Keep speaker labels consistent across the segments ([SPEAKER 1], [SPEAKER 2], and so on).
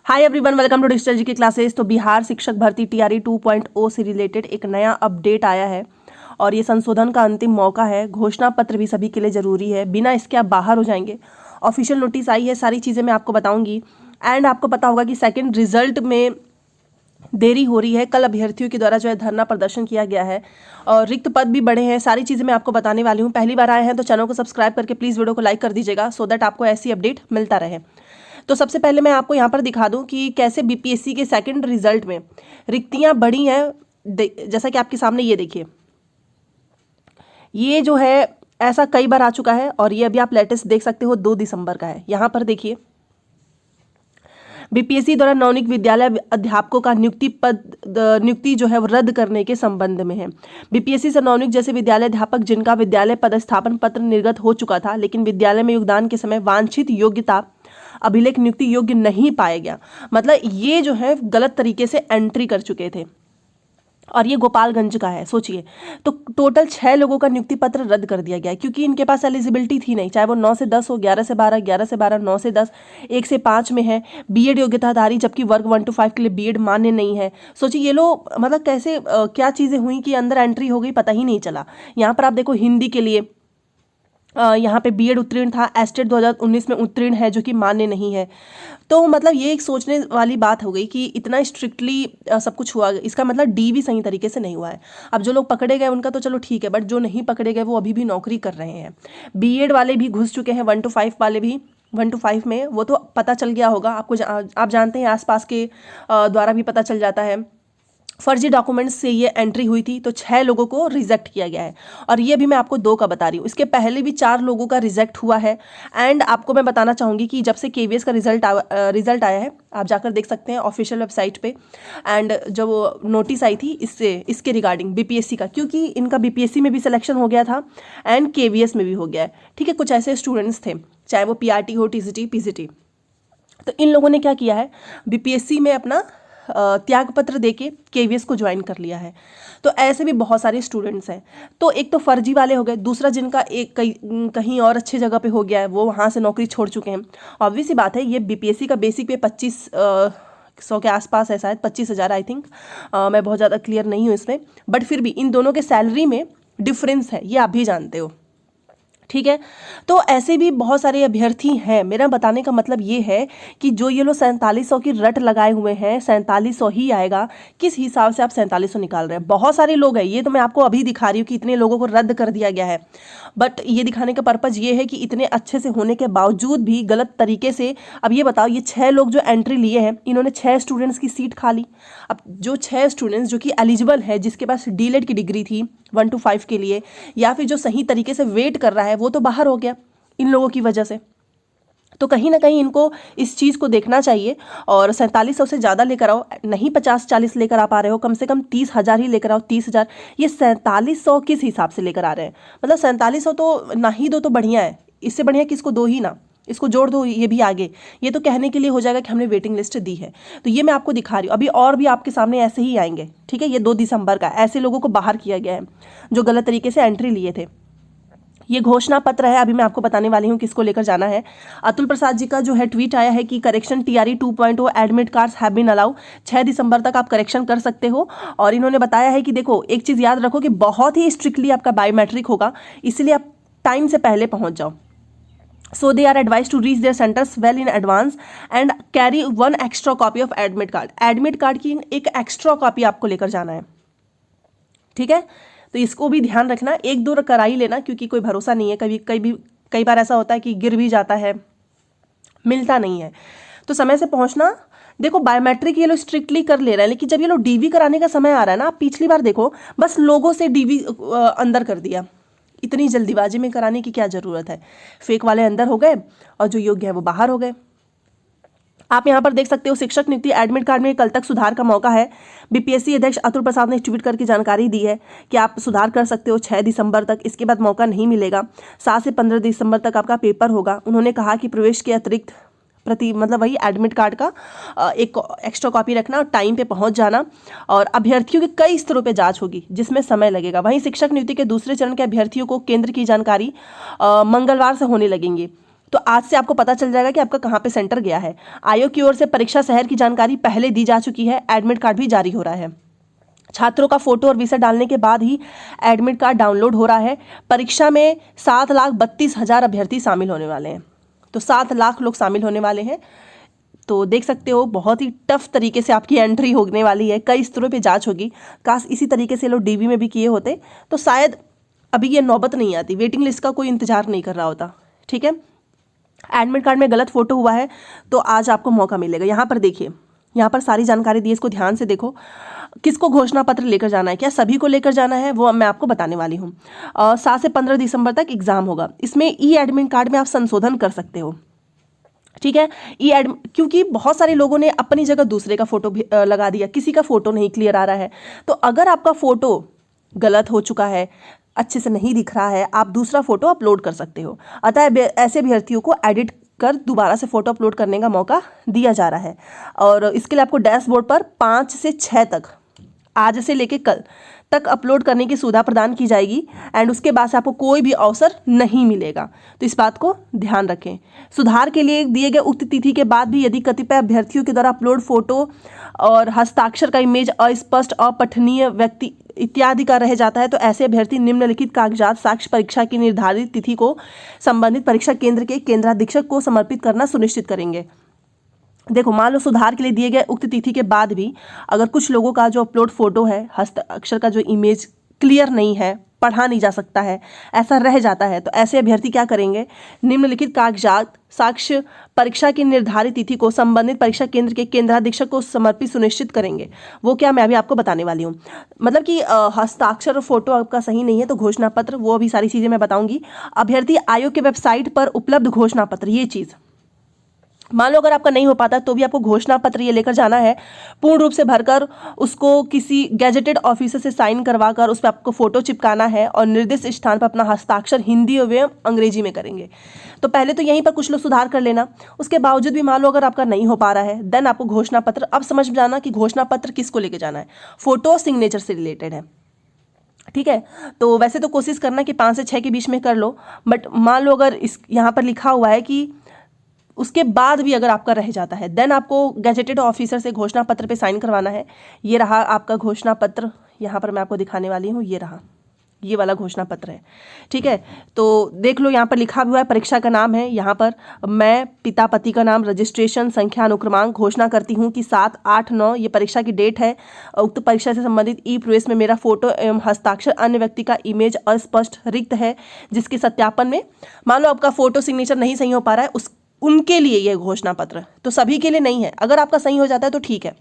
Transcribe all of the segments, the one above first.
[SPEAKER 1] Hi everyone, welcome to digital G की classes. तो बिहार शिक्षक भर्ती टीआरई 2.0 से रिलेटेड एक नया अपडेट आया है और ये संशोधन का अंतिम मौका है। घोषणा पत्र भी सभी के लिए ज़रूरी है, बिना इसके आप बाहर हो जाएंगे। ऑफिशियल नोटिस आई है, सारी चीज़ें मैं आपको बताऊंगी। एंड आपको पता होगा कि सेकेंड रिजल्ट में देरी हो रही है। कल अभ्यर्थियों के द्वारा जो है धरना प्रदर्शन किया गया है और रिक्त पद भी बढ़े हैं। सारी चीज़ें मैं आपको बताने वाली हूँ। पहली बार आए हैं तो चैनल को सब्सक्राइब करके प्लीज़ वीडियो को लाइक कर दीजिएगा, सो दैट आपको ऐसी अपडेट मिलता रहे। तो सबसे पहले मैं आपको यहाँ पर दिखा दूँ कि कैसे बीपीएससी के सेकंड रिजल्ट में रिक्तियाँ बढ़ी हैं। जैसा कि आपके सामने ये देखिए, ये जो है ऐसा कई बार आ चुका है और ये अभी आप लेटेस्ट देख सकते हो 2 दिसंबर का है। यहाँ पर देखिए, बीपीएससी द्वारा नवनियुक्त विद्यालय अध्यापकों का नियुक्ति जो है वो रद्द करने के संबंध में है। बीपीएससी से नवनियुक्त जैसे विद्यालय अध्यापक जिनका विद्यालय पदस्थापन पत्र निर्गत हो चुका था, लेकिन विद्यालय में योगदान के समय वांछित योग्यता अभिलेख नियुक्ति योग्य नहीं पाया गया, मतलब ये जो है गलत तरीके से एंट्री कर चुके थे और ये गोपालगंज का है। सोचिए, तो टोटल 6 लोगों का नियुक्ति पत्र रद्द कर दिया गया है क्योंकि इनके पास एलिजिबिलिटी थी नहीं, चाहे वो 9 से 10 हो, 11 से 12, 11 से 12, 9 से 10, 1 से 5 में है, बीएड योग्यताधारी, जबकि वर्ग 1 to 5 के लिए बीएड मान्य नहीं है। सोचिए ये लोग मतलब कैसे क्या चीज़ें हुई कि अंदर एंट्री हो गई, पता ही नहीं चला। यहाँ पर आप देखो, हिंदी के लिए यहाँ पे बीएड उत्तीर्ण था, एस्टेट 2019 में उत्तीर्ण है, जो कि मान्य नहीं है। तो मतलब ये एक सोचने वाली बात हो गई कि इतना स्ट्रिक्टली सब कुछ हुआ, इसका मतलब डी भी सही तरीके से नहीं हुआ है। अब जो लोग पकड़े गए उनका तो चलो ठीक है, बट जो नहीं पकड़े गए वो अभी भी नौकरी कर रहे हैं। बीएड वाले भी घुस चुके हैं, 1 to 5 वाले भी, 1 to 5 में वो तो पता चल गया होगा आपको। आप जानते हैं आसपास के द्वारा भी पता चल जाता है। फर्जी डॉक्यूमेंट्स से ये एंट्री हुई थी, तो 6 लोगों को रिजेक्ट किया गया है और ये भी मैं आपको 2 का बता रही हूँ। इसके पहले भी 4 लोगों का रिजेक्ट हुआ है। एंड आपको मैं बताना चाहूँगी कि जब से केवीएस का रिजल्ट आया है, आप जाकर देख सकते हैं ऑफिशियल वेबसाइट पे। एंड जो नोटिस आई थी इसके रिगार्डिंग बीपीएससी का, क्योंकि इनका बीपीएससी में भी सिलेक्शन हो गया था एंड केवीएस में भी हो गया है। ठीक है, कुछ ऐसे स्टूडेंट्स थे, चाहे वो पीआरटी हो, टीसीटी, पीसीटी, तो इन लोगों ने क्या किया है, बीपीएससी में अपना त्याग पत्र देके केवीएस को ज्वाइन कर लिया है। तो ऐसे भी बहुत सारे स्टूडेंट्स हैं। तो एक तो फर्जी वाले हो गए, दूसरा जिनका कहीं और अच्छी जगह पे हो गया है वो वहाँ से नौकरी छोड़ चुके हैं। ऑब्वियस सी बात है, ये बीपीएससी का बेसिक पे 2500 के आसपास है, शायद 25,000 आई थिंक। मैं बहुत ज़्यादा क्लियर नहीं हूँ इसमें, बट फिर भी इन दोनों के सैलरी में डिफरेंस है, ये आप भी जानते हो। ठीक है, तो ऐसे भी बहुत सारे अभ्यर्थी हैं। मेरा बताने का मतलब ये है कि जो ये लोग 4700 की रट लगाए हुए हैं, 4700 ही आएगा, किस हिसाब से आप 4700 निकाल रहे हैं? बहुत सारे लोग हैं, ये तो मैं आपको अभी दिखा रही हूँ कि इतने लोगों को रद्द कर दिया गया है, बट ये दिखाने का पर्पज़ ये है कि इतने अच्छे से होने के बावजूद भी गलत तरीके से। अब ये बताओ, ये 6 लोग जो एंट्री लिए हैं, इन्होंने 6 स्टूडेंट्स की सीट खा ली। अब जो 6 स्टूडेंट्स जो कि एलिजिबल है, जिसके पास डीलेड की डिग्री थी 1 to 5 के लिए, या फिर जो सही तरीके से वेट कर रहा है, वो तो बाहर हो गया इन लोगों की वजह से। तो कहीं ना कहीं इनको इस चीज़ को देखना चाहिए और 4700 से ज़्यादा लेकर आओ, नहीं 50-40 लेकर आ पा रहे हो, कम से कम 30,000 ही लेकर आओ, 30,000। ये 4700 किस हिसाब से लेकर आ रहे हैं? मतलब 4700 तो ना ही दो तो बढ़िया है, इससे बढ़िया कि इसको दो ही ना, इसको जोड़ दो, ये भी आगे। ये तो कहने के लिए हो जाएगा कि हमने वेटिंग लिस्ट दी है। तो ये मैं आपको दिखा रही हूँ, अभी और भी आपके सामने ऐसे ही आएंगे। ठीक है, ये 2 दिसंबर का ऐसे लोगों को बाहर किया गया है जो गलत तरीके से एंट्री लिए थे। ये घोषणा पत्र है, अभी मैं आपको बताने वाली हूँ किसको लेकर जाना है। अतुल प्रसाद जी का जो है ट्वीट आया है कि correction TRE 2.0 admit cards have been allow, 6 दिसंबर तक आप करेक्शन कर सकते हो। और इन्होंने बताया है कि देखो, एक चीज़ याद रखो कि बहुत ही स्ट्रिक्टली आपका बायोमेट्रिक होगा, इसलिए आप टाइम से पहले पहुँच जाओ। So they are advised to reach their centers well in advance and carry 1 extra copy of admit card. Admit card की एक एक्स्ट्रा कॉपी आपको लेकर जाना है। ठीक है, तो इसको भी ध्यान रखना, 1-2 करा ही लेना, क्योंकि कोई भरोसा नहीं है। कई बार ऐसा होता है कि गिर भी जाता है, मिलता नहीं है। तो समय से पहुंचना। देखो, बायोमेट्रिक ये लोग स्ट्रिक्टली कर ले रहे हैं, लेकिन जब ये लोग डीवी कराने का समय आ रहा है ना, आप पिछली बार देखो, बस लोगों से डीवी अंदर कर दिया। इतनी जल्दीबाजी में कराने की क्या ज़रूरत है? फेक वाले अंदर हो गए और जो योग्य है वो बाहर हो गए। आप यहाँ पर देख सकते हो, शिक्षक नियुक्ति एडमिट कार्ड में कल तक सुधार का मौका है। बीपीएससी अध्यक्ष अतुल प्रसाद ने ट्वीट करके जानकारी दी है कि आप सुधार कर सकते हो 6 दिसंबर तक, इसके बाद मौका नहीं मिलेगा। 7 से 15 दिसंबर तक आपका पेपर होगा। उन्होंने कहा कि प्रवेश के अतिरिक्त मतलब वही एडमिट कार्ड का एक एक्स्ट्रा कॉपी रखना और टाइम पे पहुंच जाना। और अभ्यर्थियों के कई स्तरों पे जांच होगी, जिसमें समय लगेगा। वहीं शिक्षक नियुक्ति के दूसरे चरण के अभ्यर्थियों को केंद्र की जानकारी मंगलवार से होने लगेंगी। तो आज से आपको पता चल जाएगा कि आपका कहाँ पे सेंटर गया है। आयोग की ओर से परीक्षा शहर की जानकारी पहले दी जा चुकी है। एडमिट कार्ड भी जारी हो रहा है। छात्रों का फोटो और विषय डालने के बाद ही एडमिट कार्ड डाउनलोड हो रहा है। परीक्षा में 7,32,000 अभ्यर्थी शामिल होने वाले हैं। तो 7 लाख लोग शामिल होने वाले हैं। तो देख सकते हो बहुत ही टफ तरीके से आपकी एंट्री होने वाली है। कई स्तरों पे जांच होगी। काश इसी तरीके से लोग डीबी में भी किए होते तो शायद अभी ये नौबत नहीं आती, वेटिंग लिस्ट का कोई इंतजार नहीं कर रहा होता। ठीक है, एडमिट कार्ड में गलत फोटो हुआ है तो आज आपको मौका मिलेगा। यहाँ पर देखिए, यहाँ पर सारी जानकारी दी है, इसको ध्यान से देखो। किसको घोषणा पत्र लेकर जाना है, क्या सभी को लेकर जाना है, वो मैं आपको बताने वाली हूँ। 7 से 15 दिसंबर तक एग्जाम होगा। इसमें ई एडमिट कार्ड में आप संशोधन कर सकते हो। ठीक है, क्योंकि बहुत सारे लोगों ने अपनी जगह दूसरे का फोटो लगा दिया, किसी का फोटो नहीं क्लियर आ रहा है। तो अगर आपका फोटो गलत हो चुका है, अच्छे से नहीं दिख रहा है, आप दूसरा फोटो अपलोड कर सकते हो। अतः ऐसे अभ्यर्थियों को एडिट कर दोबारा से फोटो अपलोड करने का मौका दिया जा रहा है। और इसके लिए आपको डैशबोर्ड पर 5 से 6 तक, आज से लेकर कल तक अपलोड करने की सुविधा प्रदान की जाएगी। एंड उसके बाद से आपको कोई भी अवसर नहीं मिलेगा। तो इस बात को ध्यान रखें। सुधार के लिए दिए गए उक्त तिथि के बाद भी यदि कतिपय अभ्यर्थियों के द्वारा अपलोड फोटो और हस्ताक्षर का इमेज अस्पष्ट, अपठनीय, व्यक्ति इत्यादि का रह जाता है तो ऐसे अभ्यर्थी निम्नलिखित कागजात साक्ष्य परीक्षा की निर्धारित तिथि को संबंधित परीक्षा केंद्र के केंद्राधीक्षक को समर्पित करना सुनिश्चित करेंगे। देखो, मान लो सुधार के लिए दिए गए उक्त तिथि के बाद भी अगर कुछ लोगों का जो अपलोड फोटो है, हस्ताक्षर का जो इमेज क्लियर नहीं है, पढ़ा नहीं जा सकता है, ऐसा रह जाता है, तो ऐसे अभ्यर्थी क्या करेंगे, निम्नलिखित कागजात साक्ष्य परीक्षा की निर्धारित तिथि को संबंधित परीक्षा केंद्र के केंद्राधीक्षक को समर्पित सुनिश्चित करेंगे। वो क्या, मैं अभी आपको बताने वाली हूँ। मतलब कि हस्ताक्षर और फोटो आपका सही नहीं है तो घोषणा पत्र, वो अभी सारी चीज़ें मैं बताऊंगी। अभ्यर्थी आयोग के वेबसाइट पर उपलब्ध घोषणा पत्र, ये चीज़ मान लो अगर आपका नहीं हो पाता तो भी आपको घोषणा पत्र ये लेकर जाना है, पूर्ण रूप से भरकर उसको किसी गैजेटेड ऑफिसर से साइन करवाकर उस पर आपको फोटो चिपकाना है और निर्दिष्ट स्थान पर अपना हस्ताक्षर हिंदी एवं अंग्रेजी में करेंगे। तो पहले तो यहीं पर कुछ लोग सुधार कर लेना। उसके बावजूद भी मान लो अगर आपका नहीं हो पा रहा है, देन आपको घोषणा पत्र, अब समझ जाना कि घोषणा पत्र किसको लेकर जाना है, फोटो सिग्नेचर से रिलेटेड है। ठीक है, तो वैसे तो कोशिश करना कि 5 से 6 के बीच में कर लो, बट मान लो अगर इस यहाँ पर लिखा हुआ है कि उसके बाद भी अगर आपका रह जाता है, देन आपको गैजेटेड ऑफिसर से घोषणा पत्र पे साइन करवाना है। ये रहा आपका घोषणा पत्र, यहाँ पर मैं आपको दिखाने वाली हूँ, ये रहा, ये वाला घोषणा पत्र है। ठीक है, तो देख लो यहाँ पर लिखा हुआ है, परीक्षा का नाम है, यहाँ पर मैं पिता पति का नाम, रजिस्ट्रेशन संख्या, अनुक्रमांक, घोषणा करती हूँ कि 7, 8, 9 ये परीक्षा की डेट है। उक्त परीक्षा से संबंधित ई प्रवेश में मेरा फोटो एवं हस्ताक्षर अन्य व्यक्ति का इमेज अस्पष्ट रिक्त है, जिसके सत्यापन में मान लो आपका फोटो सिग्नेचर नहीं सही हो पा रहा है, उनके लिए यह घोषणा पत्र, तो सभी के लिए नहीं है। अगर आपका सही हो जाता है तो ठीक है,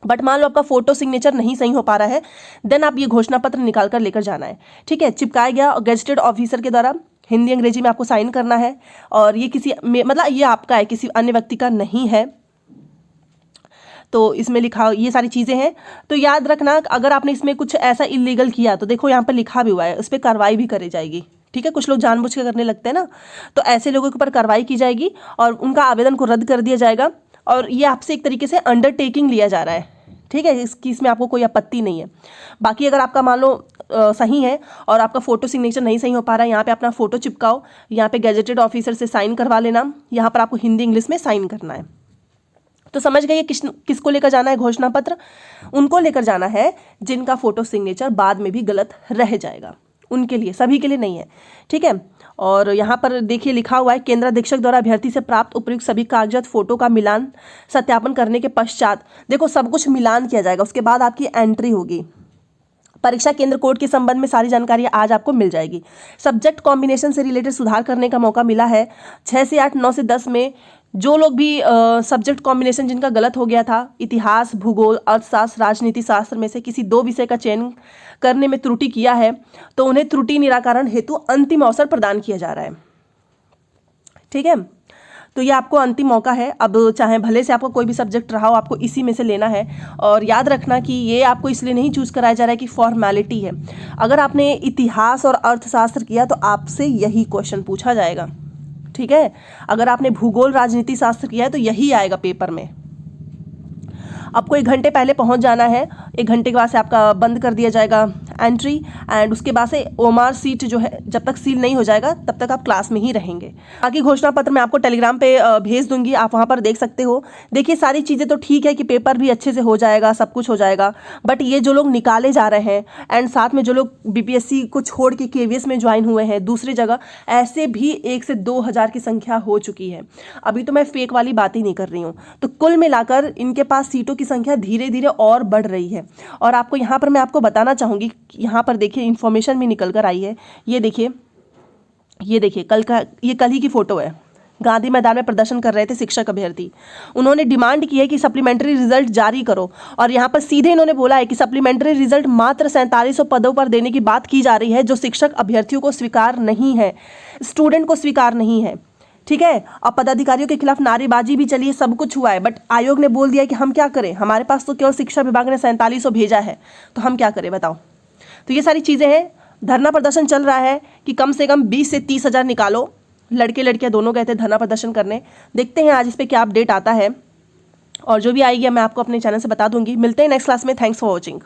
[SPEAKER 1] बट मान लो आपका फोटो सिग्नेचर नहीं सही हो पा रहा है, देन आप ये घोषणा पत्र निकाल कर लेकर जाना है। ठीक है, चिपकाया गया और गैजेटेड ऑफिसर के द्वारा हिंदी अंग्रेजी में आपको साइन करना है। और ये किसी मतलब ये आपका है, किसी अन्य व्यक्ति का नहीं है। तो इसमें लिखा, ये सारी चीज़ें हैं। तो याद रखना, अगर आपने इसमें कुछ ऐसा इलीगल किया तो देखो यहाँ पर लिखा भी हुआ है, उस पर कार्रवाई भी करी जाएगी। ठीक है, कुछ लोग जानबूझ के करने लगते हैं ना, तो ऐसे लोगों के ऊपर कार्रवाई की जाएगी और उनका आवेदन को रद्द कर दिया जाएगा। और ये आपसे एक तरीके से अंडरटेकिंग लिया जा रहा है। ठीक है, इसमें आपको कोई आपत्ति नहीं है। बाकी अगर आपका मान लो सही है और आपका फोटो सिग्नेचर नहीं सही हो पा रहा है, यहाँ पे अपना फोटो चिपकाओ, यहाँ पे गैजेटेड ऑफिसर से साइन करवा लेना, यहाँ पर आपको हिंदी इंग्लिश में साइन करना है। तो समझ गए किसको लेकर जाना है घोषणा पत्र? उनको लेकर जाना है जिनका फोटो सिग्नेचर बाद में भी गलत रह जाएगा, उनके लिए, सभी के लिए नहीं है। ठीक है, और यहाँ पर देखिए लिखा हुआ है, केंद्राधीक्षक द्वारा अभ्यर्थी से प्राप्त उपयुक्त सभी कागजात फोटो का मिलान सत्यापन करने के पश्चात, देखो सब कुछ मिलान किया जाएगा, उसके बाद आपकी एंट्री होगी। परीक्षा केंद्र कोड के संबंध में सारी जानकारी आज आपको मिल जाएगी। सब्जेक्ट कॉम्बिनेशन से रिलेटेड सुधार करने का मौका मिला है। 6 से 8, 9 से 10 में जो लोग भी सब्जेक्ट कॉम्बिनेशन जिनका गलत हो गया था, इतिहास, भूगोल, अर्थशास्त्र, राजनीति शास्त्र में से किसी 2 विषय का चयन करने में त्रुटि किया है, तो उन्हें त्रुटि निराकरण हेतु अंतिम अवसर प्रदान किया जा रहा है। ठीक है, तो ये आपको अंतिम मौका है। अब चाहे भले से आपका कोई भी सब्जेक्ट रहा हो, आपको इसी में से लेना है। और याद रखना कि ये आपको इसलिए नहीं चूज कराया जा रहा है कि फॉर्मेलिटी है। अगर आपने इतिहास और अर्थशास्त्र किया तो आपसे यही क्वेश्चन पूछा जाएगा। ठीक है, अगर आपने भूगोल, राजनीति शास्त्र किया है तो यही आएगा पेपर में। आपको 1 घंटे पहले पहुंच जाना है। 1 घंटे के बाद से आपका बंद कर दिया जाएगा एंट्री, एंड उसके बाद से ओएमआर सीट जो है जब तक सील नहीं हो जाएगा तब तक आप क्लास में ही रहेंगे। बाकी घोषणा पत्र मैं आपको टेलीग्राम पे भेज दूंगी, आप वहाँ पर देख सकते हो। देखिए सारी चीज़ें तो ठीक है कि पेपर भी अच्छे से हो जाएगा, सब कुछ हो जाएगा, बट ये जो लोग निकाले जा रहे हैं एंड साथ में जो लोग बीपीएससी को छोड़ के केवीएस में ज्वाइन हुए हैं दूसरी जगह, ऐसे भी 1 से 2 हज़ार की संख्या हो चुकी है। अभी तो मैं फेक वाली बात ही नहीं कर रही हूँ। तो कुल मिलाकर इनके पास सीटों की संख्या धीरे धीरे और बढ़ रही है। और आपको यहाँ पर मैं आपको बताना चाहूँगी, यहाँ पर देखिए इन्फॉर्मेशन भी निकल कर आई है। ये देखिए कल ही की फ़ोटो है। गांधी मैदान में प्रदर्शन कर रहे थे शिक्षक अभ्यर्थी। उन्होंने डिमांड की है कि सप्लीमेंट्री रिजल्ट जारी करो, और यहाँ पर सीधे इन्होंने बोला है कि सप्लीमेंट्री रिजल्ट मात्र 4700 पदों पर देने की बात की जा रही है, जो शिक्षक अभ्यर्थियों को स्वीकार नहीं है, स्टूडेंट को स्वीकार नहीं है। ठीक है, अब पदाधिकारियों के खिलाफ नारेबाजी भी चली है, सब कुछ हुआ है, बट आयोग ने बोल दिया कि हम क्या करें, हमारे पास तो केवल शिक्षा विभाग ने 4700 भेजा है, तो हम क्या करें बताओ। तो ये सारी चीज़ें हैं। धरना प्रदर्शन चल रहा है कि कम से कम 20 से 30 हज़ार निकालो। लड़के लड़कियां दोनों गए थे धरना प्रदर्शन करने। देखते हैं आज इस पर क्या अपडेट आता है, और जो भी आएगी मैं आपको अपने चैनल से बता दूंगी। मिलते हैं नेक्स्ट क्लास में। Thanks for watching.